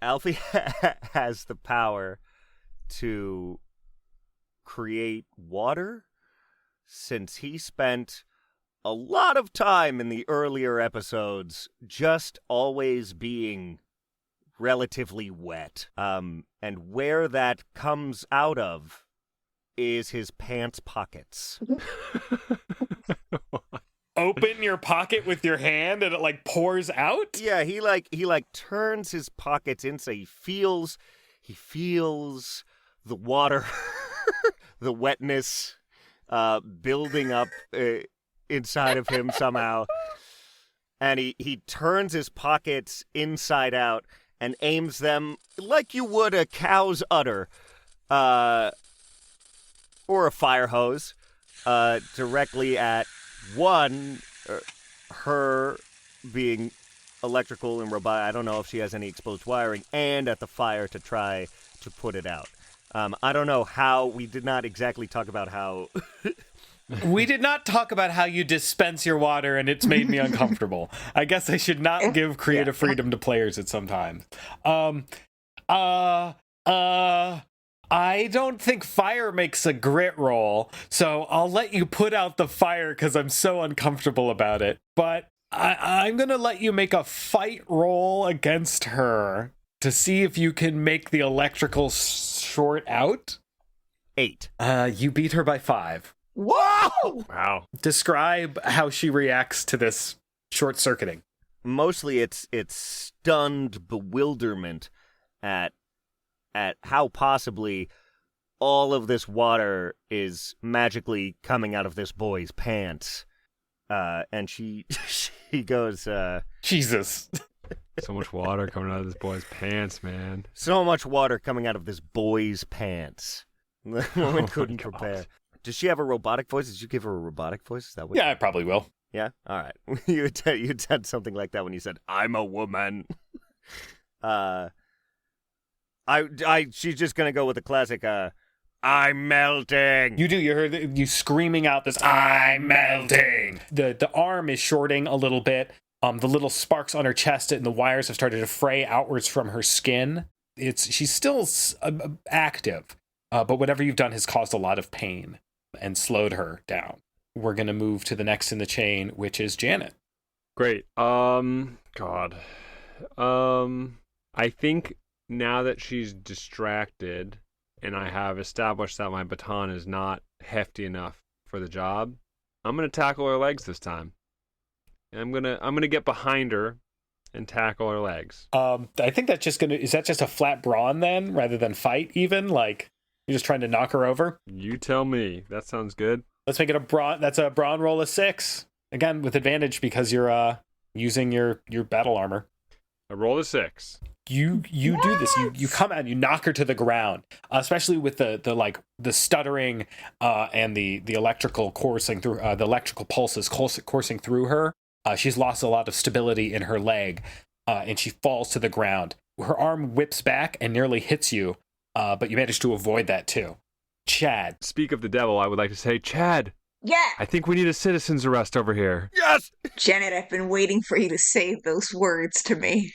Alfie has the power to create water, since he spent a lot of time in the earlier episodes just always being relatively wet. And where that comes out of is his pants pockets. Open your pocket with your hand and it like pours out? Yeah, he turns his pockets in, so he feels the water, the wetness building up inside of him somehow. And he turns his pockets inside out and aims them like you would a cow's udder or a fire hose directly at one, her being electrical and robotic. I don't know if she has any exposed wiring, and at the fire to try to put it out. I don't know how. We did not exactly talk about how. We did not talk about how you dispense your water, and it's made me uncomfortable. I guess I should not give creative freedom to players at some time. I don't think fire makes a grit roll, so I'll let you put out the fire because I'm so uncomfortable about it. But I'm going to let you make a fight roll against her to see if you can make the electrical short out. 8. You beat her by 5. Whoa! Wow. Describe how she reacts to this short-circuiting. Mostly it's stunned bewilderment at how possibly all of this water is magically coming out of this boy's pants. And she goes, Jesus. So much water coming out of this boy's pants, man. so much water coming out of this boy's pants. The woman my couldn't God. prepare. Does she have a robotic voice? Did you give her a robotic voice? Is that what? Yeah, I probably will. Yeah? All right. You said something like that when you said, I'm a woman. She's just going to go with the classic, I'm melting. You do. You heard you screaming out this, I'm melting. The arm is shorting a little bit. The little sparks on her chest and the wires have started to fray outwards from her skin. She's still active, but whatever you've done has caused a lot of pain and slowed her down. We're going to move to the next in the chain, which is Janet. Great. God. I think now that she's distracted and I have established that my baton is not hefty enough for the job, I'm going to tackle her legs this time. And I'm going to get behind her and tackle her legs. I think that's just is that just a flat brawn then, rather than fight even? Like, you're just trying to knock her over? You tell me. That sounds good. Let's make it a brawn. That's a brawn roll of 6. Again, with advantage because you're using your battle armor. I rolled a 6. You do this. You come out and you knock her to the ground, especially with the stuttering and the electrical coursing through the electrical pulses coursing through her. She's lost a lot of stability in her leg, and she falls to the ground. Her arm whips back and nearly hits you, but you manage to avoid that too. Chad. Speak of the devil, I would like to say, Chad, Yeah. I think we need a citizen's arrest over here. Yes! Janet, I've been waiting for you to say those words to me.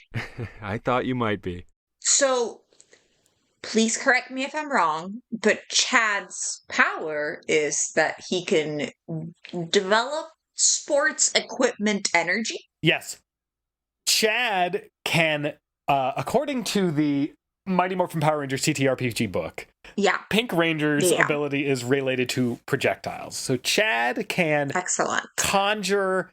I thought you might be. So, please correct me if I'm wrong, but Chad's power is that he can develop sports equipment energy. Yes. Chad can, according to the Mighty Morphin Power Rangers TTRPG book, Yeah. Pink Ranger's Yeah. ability is related to projectiles. So Chad can Excellent. conjure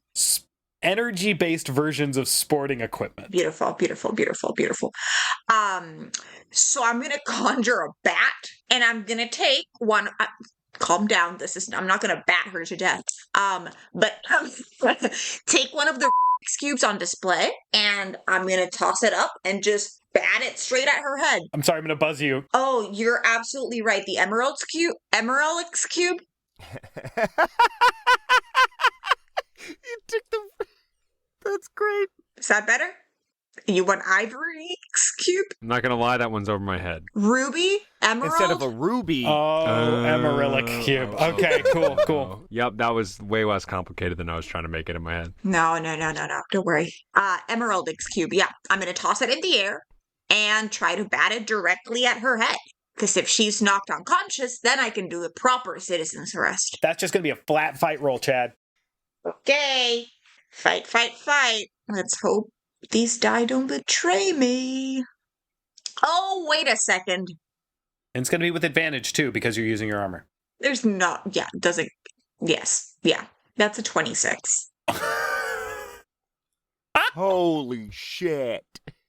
energy-based versions of sporting equipment. Beautiful, beautiful, beautiful, beautiful. So I'm gonna conjure a bat, and I'm gonna take one. Calm down. I'm not gonna bat her to death. But take one of the cubes on display, and I'm gonna toss it up and just bat it straight at her head. I'm sorry, I'm going to buzz you. Oh, you're absolutely right. The Emerald's cube. Emerald's cube. You took the... That's great. Is that better? You want Ivory's cube? I'm not going to lie, that one's over my head. Ruby? Emerald? Instead of a ruby. Oh, Emerilic cube. Okay, cool. Yep, that was way less complicated than I was trying to make it in my head. No. Don't worry. Emerald's cube. Yeah. I'm going to toss it in the air and try to bat it directly at her head. Because if she's knocked unconscious, then I can do a proper citizen's arrest. That's just going to be a flat fight roll, Chad. Okay. Fight. Let's hope these die don't betray me. Oh, wait a second. And it's going to be with advantage, too, because you're using your armor. There's not... Yeah, doesn't... Yes. Yeah. That's a 26. Holy shit.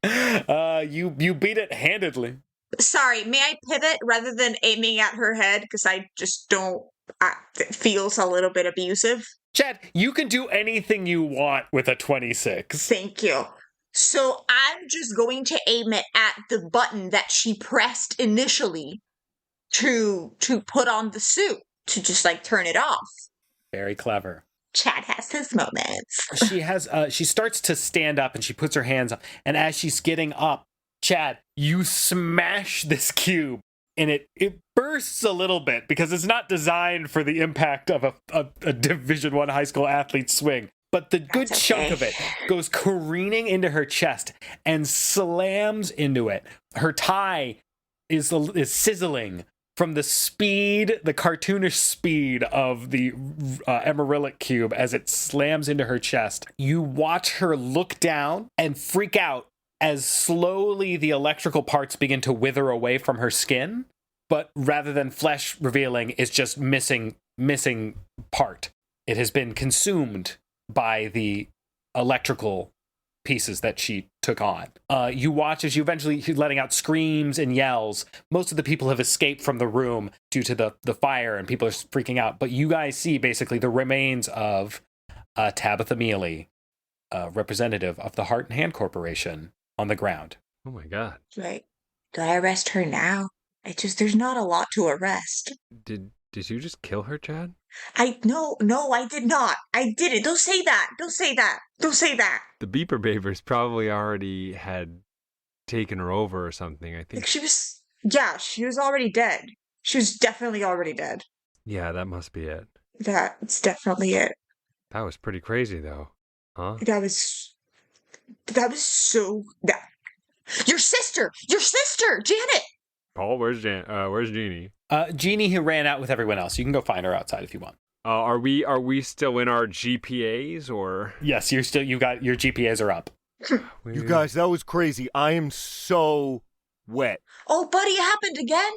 You beat it handedly. Sorry, may I pivot rather than aiming at her head? Because I just don't... it feels a little bit abusive. Chad, you can do anything you want with a 26. Thank you. So I'm just going to aim it at the button that she pressed initially to put on the suit, to just like turn it off. Very clever. Chad has his moments. She starts to stand up and she puts her hands up. And as she's getting up, Chad, you smash this cube and it bursts a little bit because it's not designed for the impact of a Division I high school athlete's swing. But the good That's chunk okay. of it goes careening into her chest and slams into it. Her tie is sizzling from the speed, the cartoonish speed of the Emerilic cube as it slams into her chest. You watch her look down and freak out as slowly the electrical parts begin to wither away from her skin. but rather than flesh revealing, it's just missing part. It has been consumed by the electrical pieces that she took on. You watch as she's letting out screams and yells. Most of the people have escaped from the room due to the fire, and people are freaking out. But you guys see basically the remains of Tabitha Mealy, representative of the Heart and Hand Corporation, on the ground. Oh my god. Right. Do I arrest her now? There's not a lot to arrest. Did you just kill her, Chad? No, I did not. I didn't. Don't say that. Don't say that. Don't say that. The Beeper Babers probably already had taken her over or something, I think. Like she was already dead. She was definitely already dead. Yeah, that must be it. That's definitely it. That was pretty crazy, though. Huh? That was so... Your sister, Janet! Paul, where's Jeannie? Jeannie, who ran out with everyone else. You can go find her outside if you want. Are we still in our GPAs or? Yes, you got your GPAs are up. You guys, that was crazy. I am so wet. Oh, buddy, it happened again?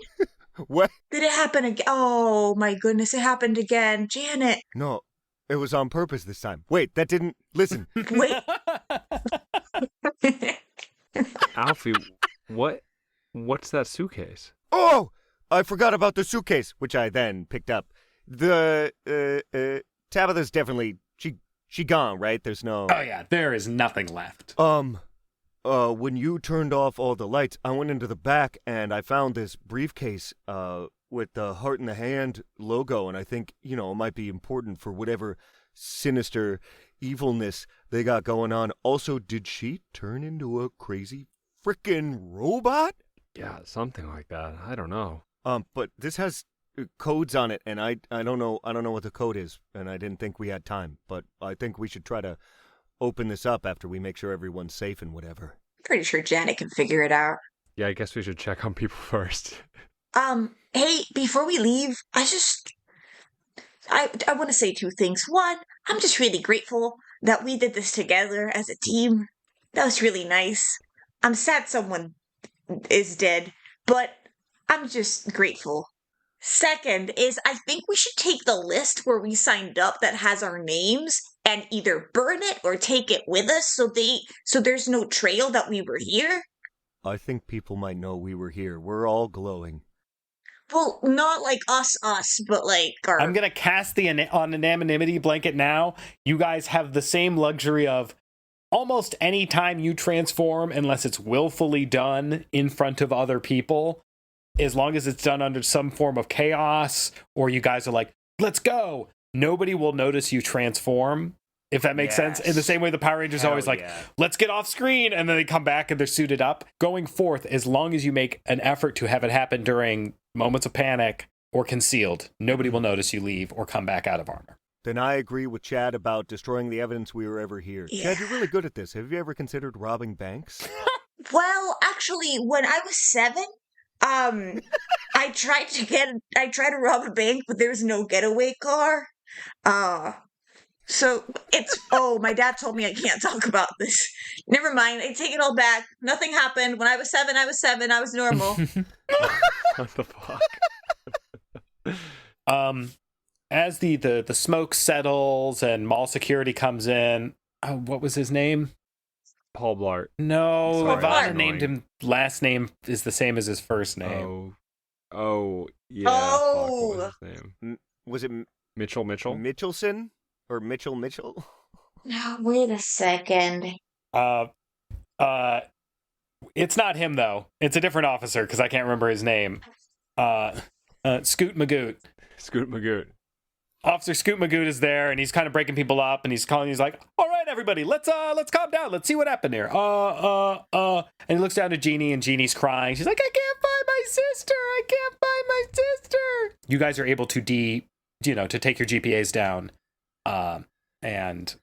What? Did it happen again? Oh, my goodness, it happened again. Janet. No, it was on purpose this time. Wait, that didn't... Listen. Wait. Alfie, what's that suitcase? Oh! I forgot about the suitcase, which I then picked up. The, Tabitha's definitely... She gone, right? There's no... Oh, yeah, there is nothing left. When you turned off all the lights, I went into the back and I found this briefcase, with the Heart in the Hand logo, and I think, it might be important for whatever sinister evilness they got going on. Also, did she turn into a crazy frickin' robot? Yeah, something like that. I don't know. But this has codes on it, and I don't know what the code is, and I didn't think we had time, but I think we should try to open this up after we make sure everyone's safe and whatever. Pretty sure Janet can figure it out. Yeah, I guess we should check on people first. Hey, before we leave, I want to say two things. One, I'm just really grateful that we did this together as a team. That was really nice. I'm sad someone is dead, but I'm just grateful. Second is I think we should take the list where we signed up that has our names and either burn it or take it with us so there's no trail that we were here. I think people might know we were here. We're all glowing. Well, not like us, but like our... I'm going to cast the anonymity blanket now. You guys have the same luxury of almost any time you transform, unless it's willfully done in front of other people, as long as it's done under some form of chaos, or you guys are like, let's go, nobody will notice you transform, if that makes sense. In the same way the Power Rangers always like, let's get off screen, and then they come back and they're suited up. Going forth, as long as you make an effort to have it happen during moments of panic or concealed, nobody will notice you leave or come back out of armor. Then I agree with Chad about destroying the evidence we were ever here. Yeah. Chad, you're really good at this. Have you ever considered robbing banks? Well, actually, when I was 7, I tried to rob a bank, but there was no getaway car. So my dad told me I can't talk about this. Never mind, I take it all back. Nothing happened. When I was 7, I was normal. What the fuck? As the smoke settles and mall security comes in, what was his name? Paul Blart. No, Sorry, Ivana named him. Last name is the same as his first name. Oh, yeah. Oh. Fuck, what was his name? Was it Mitchell? Mitchelson? Or Mitchell? Now, wait a second. It's not him though. It's a different officer because I can't remember his name. Scoot Magoot. Scoot Magoot. Officer Scoot Magoot is there, and he's kind of breaking people up, and he's like, "All right, everybody, let's calm down. Let's see what happened here." And he looks down at Jeannie, and Jeannie's crying. She's like, "I can't find my sister. I can't find my sister." You guys are able to to take your GPAs down, and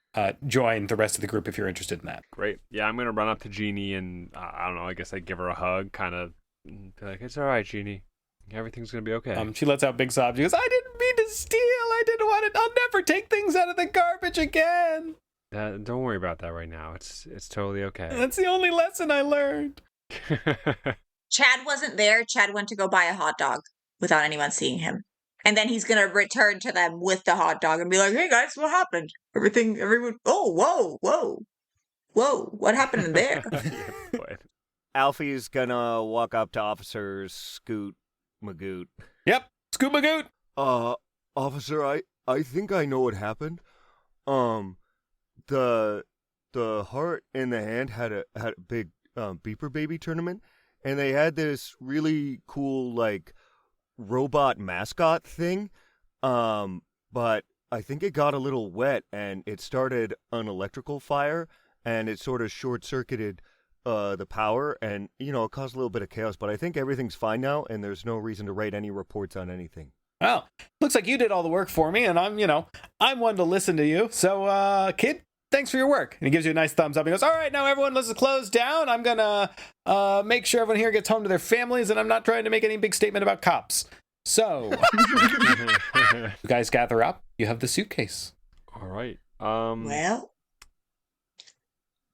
join the rest of the group if you're interested in that. Great. Yeah, I'm gonna run up to Jeannie, and I don't know. I guess I'd give her a hug, kind of be like, "It's all right, Jeannie. Everything's gonna be okay." She lets out big sobs. She goes, "I didn't mean to steal. I didn't want it. I'll never take things out of the garbage again." Don't worry about that right now. It's totally okay. That's the only lesson I learned. Chad wasn't there. Chad went to go buy a hot dog. without anyone seeing him. And then he's gonna return to them with the hot dog and be like, "Hey guys, what happened? Everyone. Oh, whoa! What happened in there?" Yeah, boy. Alfie's gonna walk up to Officer Scoot Magoot. Yep, Scuba Goot. Officer, I think I know what happened. The heart in the hand had a big beeper baby tournament, and they had this really cool like robot mascot thing. But I think it got a little wet and it started an electrical fire, and it sort of short circuited the power, and it caused a little bit of chaos. But I think everything's fine now, and there's no reason to write any reports on anything. Well, looks like you did all the work for me, and I'm one to listen to you. So, kid, thanks for your work. And he gives you a nice thumbs up. He goes, all right, now everyone, let's close down. I'm gonna make sure everyone here gets home to their families, and I'm not trying to make any big statement about cops. So, you guys gather up. You have the suitcase. All right. Well,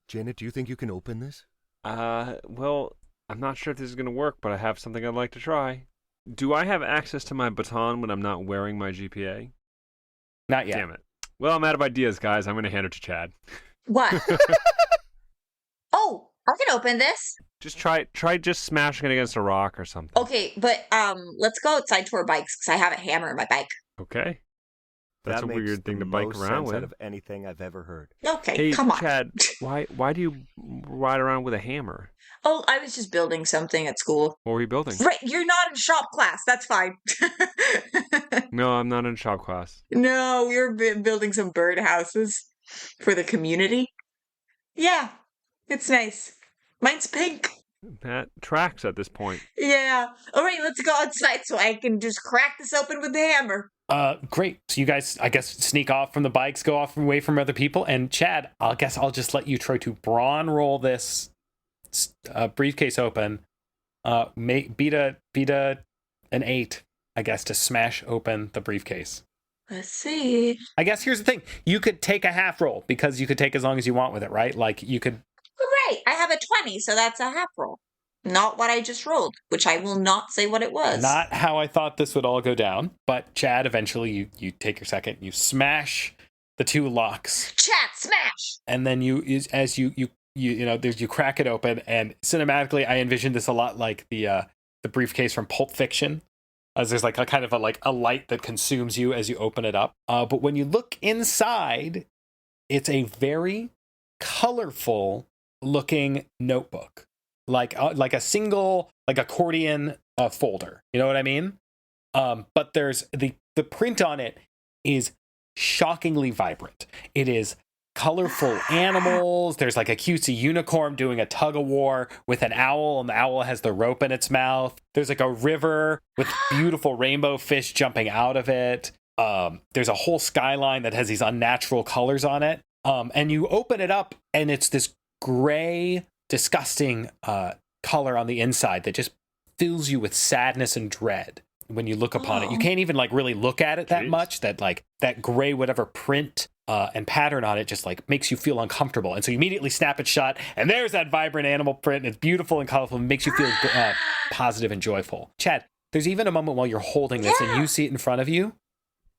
Janet, do you think you can open this? Well, I'm not sure if this is gonna work, but I have something I'd like to try. Do I have access to my baton when I'm not wearing my GPA? Not yet. Damn it. Well, I'm out of ideas, guys. I'm gonna hand it to Chad. what? Oh, I can open this. Just try just smashing it against a rock or something. Okay, but let's go outside to our bikes because I have a hammer in my bike. Okay. That's That a makes weird thing the to bike most around sense with. out of anything I've ever heard. Okay, Hey, come on. Chad, why do you ride around with a hammer? Oh, I was just building something at school. What were you building? Right, you're not in shop class. That's fine. No, I'm not in shop class. No, we were building some birdhouses for the community. Yeah, it's nice. Mine's pink. That tracks at this point. Yeah. All right, let's go outside so I can just crack this open with the hammer. Great. So you guys, I guess, sneak off from the bikes, go off away from other people. And Chad, I guess I'll just let you try to brawn roll this briefcase open. Beat an 8, I guess, to smash open the briefcase. Let's see. I guess here's the thing. You could take a half roll because you could take as long as you want with it, right? Like you could. Right, I have a 20, so that's a half roll. Not what I just rolled, which I will not say what it was. Not how I thought this would all go down. But Chad, eventually you take your second, you smash the 2 locks. Chat smash. And then you crack it open, and cinematically I envision this a lot like the briefcase from Pulp Fiction, as there's like a kind of a light that consumes you as you open it up. But when you look inside, it's a very colorful looking notebook, like a single accordion folder. You know what I mean? But there's the print on it is shockingly vibrant. It is colorful animals. There's like a cutesy unicorn doing a tug of war with an owl, and the owl has the rope in its mouth. There's like a river with beautiful rainbow fish jumping out of it. There's a whole skyline that has these unnatural colors on it. And you open it up, and it's this gray, disgusting color on the inside that just fills you with sadness and dread when you look upon it. You can't even really look at it that much. That gray whatever print and pattern on it just makes you feel uncomfortable. And so you immediately snap it shut, and there's that vibrant animal print. And it's beautiful and colorful and makes you feel positive and joyful. Chad, there's even a moment while you're holding this and you see it in front of you,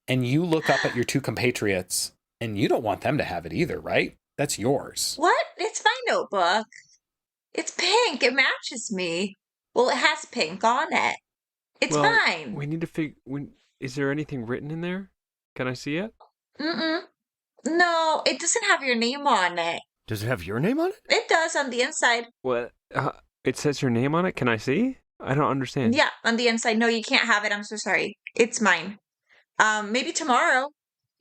and you look up at your 2 compatriots, and you don't want them to have it either, right? That's yours. What? It's my notebook. It's pink. It matches me. Well, it has pink on it. It's mine. We need to figure. Is there anything written in there? Can I see it? No, it doesn't have your name on it. Does it have your name on it? It does on the inside. What? It says your name on it? Can I see? I don't understand. Yeah, on the inside. No, you can't have it. I'm so sorry. It's mine. Maybe tomorrow.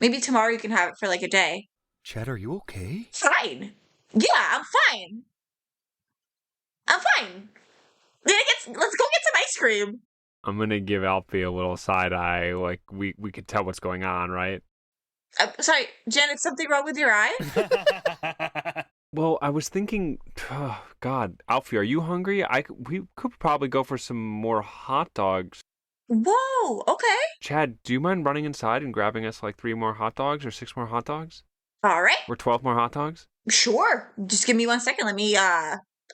Maybe tomorrow you can have it for a day. Chad, are you okay? Fine. Yeah, I'm fine. Let's go get some ice cream. I'm gonna give Alfie a little side eye. We could tell what's going on, right? Sorry, Janet, something wrong with your eye? Well, I was thinking, oh, God, Alfie, are you hungry? We could probably go for some more hot dogs. Whoa, okay. Chad, do you mind running inside and grabbing us 3 more hot dogs or 6 more hot dogs? All right. Or 12 more hot dogs? Sure. Just give me 1 second. Let me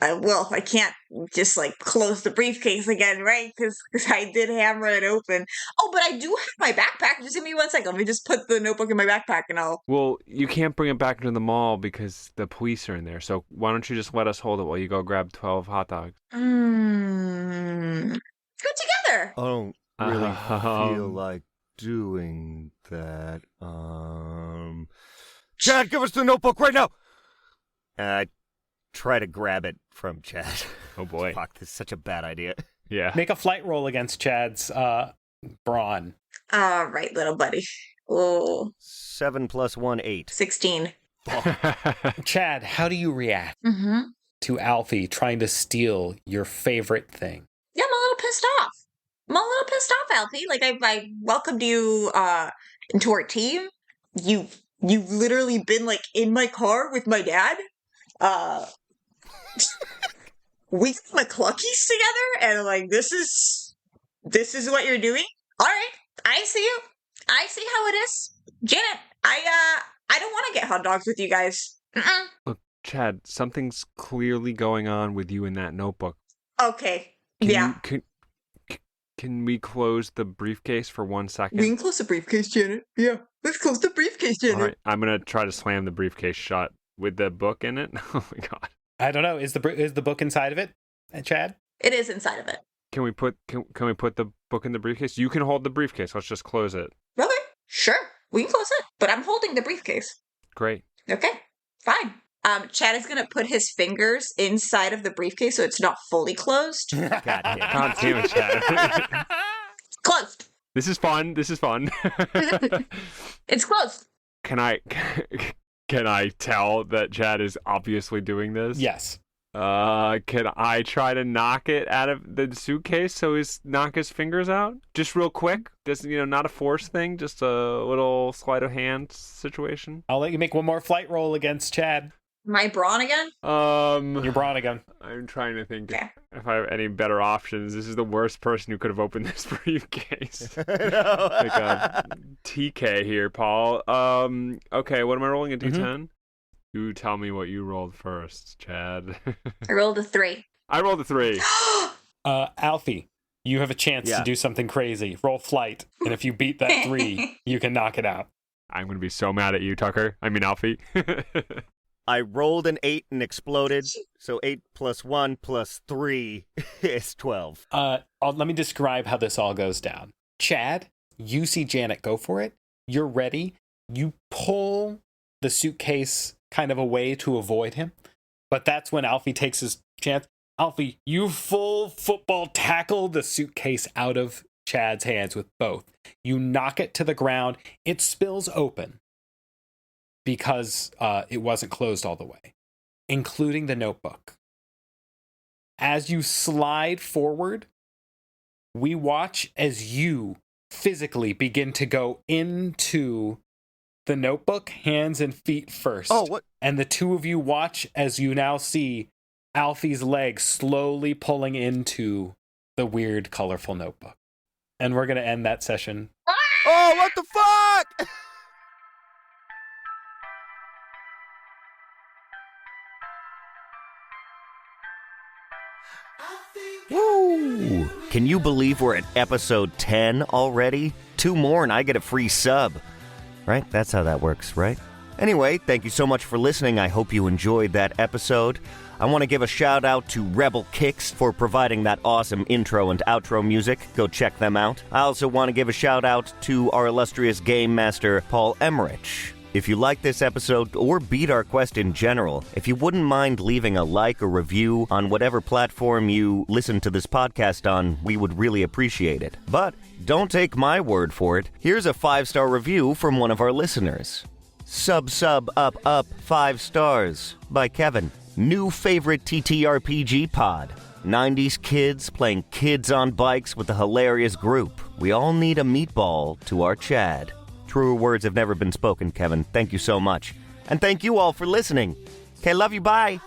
I can't just like close the briefcase again, right? Because I did hammer it open. Oh, but I do have my backpack. Just give me 1 second. Let me just put the notebook in my backpack and I'll. Well, you can't bring it back into the mall because the police are in there. So why don't you just let us hold it while you go grab 12 hot dogs? Put together. I don't really feel Um, like doing that. Chad, give us the notebook right now. And I try to grab it from Chad. Oh boy. Fuck, this is such a bad idea. Yeah. Make a flight roll against Chad's brawn. All right, little buddy. Oh, 7 + 1, 8. 16. Chad, how do you react Mm-hmm. to Alfie trying to steal your favorite thing? Yeah, I'm a little pissed off. Alfie. Like I welcomed you into our team. You've literally been like in my car with my dad. We got McCluckies together, and like this is what you're doing. All right, I see you. I see how it is, Janet. I don't want to get hot dogs with you guys. Mm-mm. Look, Chad, something's clearly going on with you in that notebook. Okay. Can Yeah. Can we close the briefcase for 1 second? We can close the briefcase, Janet. Yeah. Let's close the briefcase, Janet. All right, I'm gonna try to slam the briefcase shut with the book in it. Oh my god! I don't know. Is the book inside of it, Chad? It is inside of it. Can we put the book in the briefcase? You can hold the briefcase. Let's just close it. Okay. Sure. We can close it, but I'm holding the briefcase. Great. Okay. Fine. Chad is gonna put his fingers inside of the briefcase so it's not fully closed. God damn. God damn it, Chad. Closed. This is fun. It's closed. Can I tell that Chad is obviously doing this? Yes. Can I try to knock it out of the suitcase so knock his fingers out? Just real quick. Just, not a force thing, just a little sleight of hand situation. I'll let you make one more flight roll against Chad. My brawn again? Your brawn again. I'm trying to think Okay. if I have any better options. This is the worst person who could have opened this briefcase. No. Like a TK here, Paul. Okay, what am I rolling? A D10? You tell me what you rolled first, Chad. I rolled a 3. I rolled a 3. Alfie, you have a chance Yeah. to do something crazy. Roll flight, and if you beat that 3, you can knock it out. I'm going to be so mad at you, Tucker. I mean, Alfie. I rolled an 8 and exploded, so 8 + 1 + 3 is 12. Let me describe how this all goes down. Chad, you see Janet go for it. You're ready. You pull the suitcase kind of away to avoid him. But that's when Alfie takes his chance. Alfie, you full football tackle the suitcase out of Chad's hands with both. You knock it to the ground. It spills open because it wasn't closed all the way, including the notebook. As you slide forward, we watch as you physically begin to go into the notebook, hands and feet first. Oh, what? And the two of you watch as you now see Alfie's legs slowly pulling into the weird, colorful notebook. And we're going to end that session. Oh, what the fuck? Woo! Can you believe we're at episode 10 already? 2 more and I get a free sub. Right? That's how that works, right? Anyway, thank you so much for listening. I hope you enjoyed that episode. I want to give a shout out to Rebel Kicks for providing that awesome intro and outro music. Go check them out. I also want to give a shout out to our illustrious game master, Paul Emrich. If you like this episode, or beat our quest in general, if you wouldn't mind leaving a like or review on whatever platform you listen to this podcast on, we would really appreciate it. But don't take my word for it. Here's a 5-star review from one of our listeners. Sub up 5 stars by Kevin. New favorite TTRPG pod. 90s kids playing kids on bikes with a hilarious group. We all need a meatball to our Chad. Truer words have never been spoken, Kevin. Thank you so much. And thank you all for listening. Okay, love you, bye.